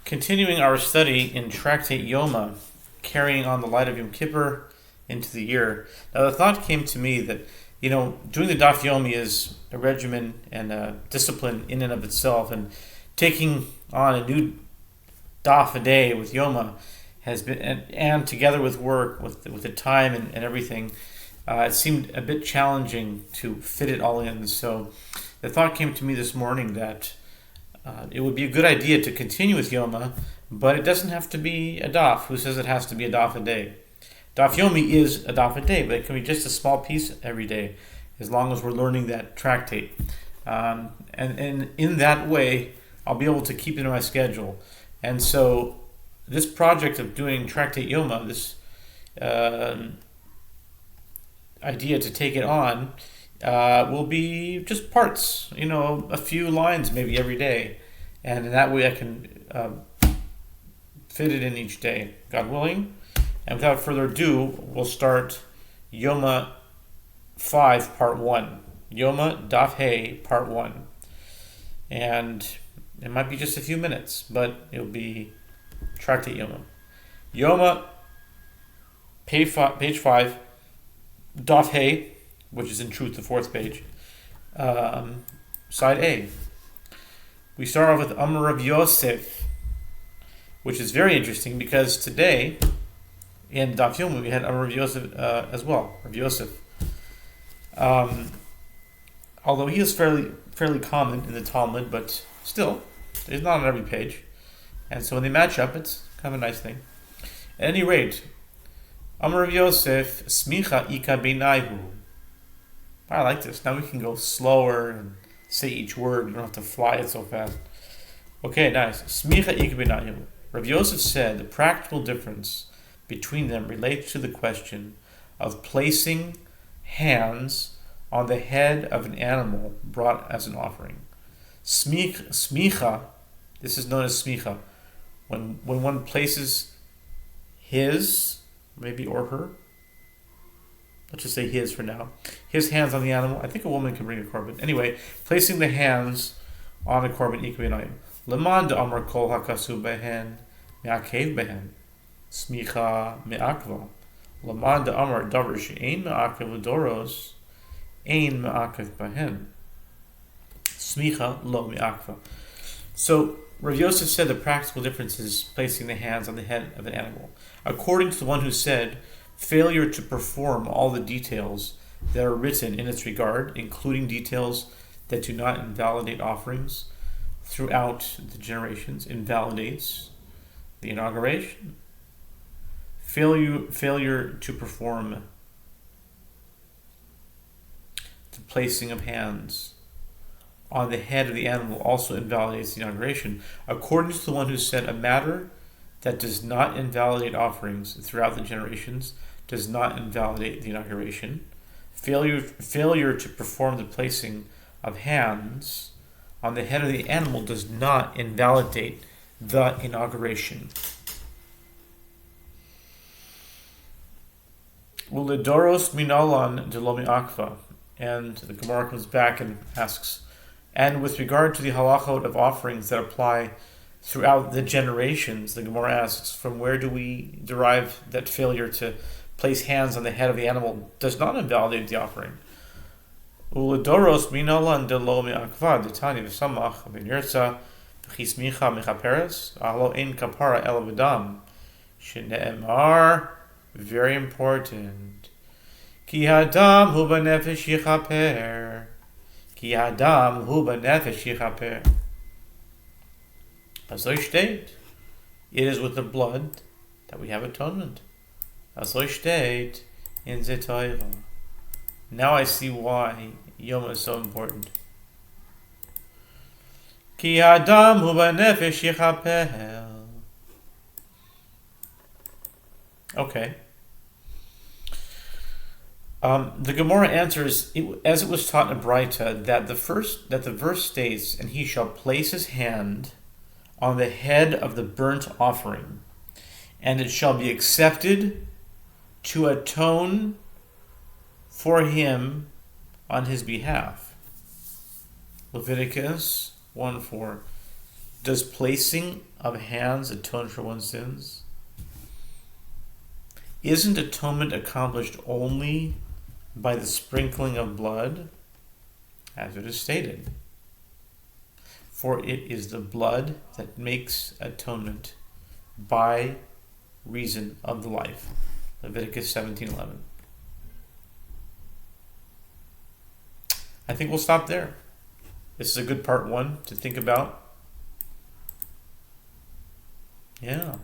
Continuing our study in Tractate Yoma, carrying on the light of Yom Kippur into the year. Now, the thought came to me that, doing the Daf Yomi is a regimen and a discipline in and of itself, and taking on a new Daf a day with Yoma has been, and together with work, with the time and everything, it seemed a bit challenging to fit it all in. So the thought came to me this morning that it would be a good idea to continue with Yoma, but it doesn't have to be a daf. Who says it has to be a daf a day? Daf Yomi is a daf a day, but it can be just a small piece every day, as long as we're learning that tractate. And in that way, I'll be able to keep it in my schedule. And so this project of doing Tractate Yoma, this idea to take it on, will be just parts, a few lines maybe every day. And in that way I can fit it in each day, God willing. And without further ado, we'll start Yoma 5, Part 1. Yoma Daf Hey, Part 1. And it might be just a few minutes, but it'll be Tractate Yoma. Yoma, page 5, Daf Hey, which is in truth the fourth page, side A. We start off with Amar Rav Yosef, which is very interesting because today in Daf Yomi we had Amar Rav Yosef as well, Rav Yosef. Although he is fairly common in the Talmud, but still, he's not on every page. And so when they match up, it's kind of a nice thing. At any rate, Amar Rav Yosef, Smicha Ika Beinayhu. I like this. Now we can go slower and say each word. We don't have to fly it so fast. Okay, nice. Smicha Ika Beinayhu. Rav Yosef said the practical difference between them relates to the question of placing hands on the head of an animal brought as an offering. Smicha, this is known as smicha, when one places his, maybe or her, let's just say his for now, his hands on the animal. I think a woman can bring a korban. Anyway, placing the hands on a korban ikvinayim. Leman de amar kol hakasu behen me'akev behen smicha me'akva. Leman de amar davar she'ein me'akev l'doros ein me'akev behen smicha lo me'akva. So Rav Yosef said the practical difference is placing the hands on the head of an animal. According to the one who said, failure to perform all the details that are written in its regard, including details that do not invalidate offerings throughout the generations, invalidates the inauguration. Failure to perform the placing of hands on the head of the animal also invalidates the inauguration. According to the one who said, a matter that does not invalidate offerings throughout the generations does not invalidate the inauguration. Failure to perform the placing of hands on the head of the animal does not invalidate the inauguration. Uledoros minalan de lo mi'akva. And the Gemara comes back and asks, and with regard to the halachot of offerings that apply throughout the generations, the Gemara asks, from where do we derive that failure to place hands on the head of the animal does not invalidate the offering? Uledoros minalan de lo me'akva detani v'samach ben yirtza v'chismicha mechaperes alo ein kapara el v'dam shene'emar, very important, ki hadam hu b'nefesh yichaper. Ki Adam hu b'nefesh yichaper. As I state, it is with the blood that we have atonement. As I state in the Torah. Now I see why Yoma is so important. Ki Adam hu b'nefesh yichaper. Okay. The Gemara answers, as it was taught in Braita, that the verse states, and he shall place his hand on the head of the burnt offering, and it shall be accepted to atone for him on his behalf. Leviticus 1:4. Does placing of hands atone for one's sins? Isn't atonement accomplished only by the sprinkling of blood? As it is stated, for it is the blood that makes atonement by reason of the life. Leviticus 17:11. I think we'll stop there. This is a good part 1 to think about. Yeah.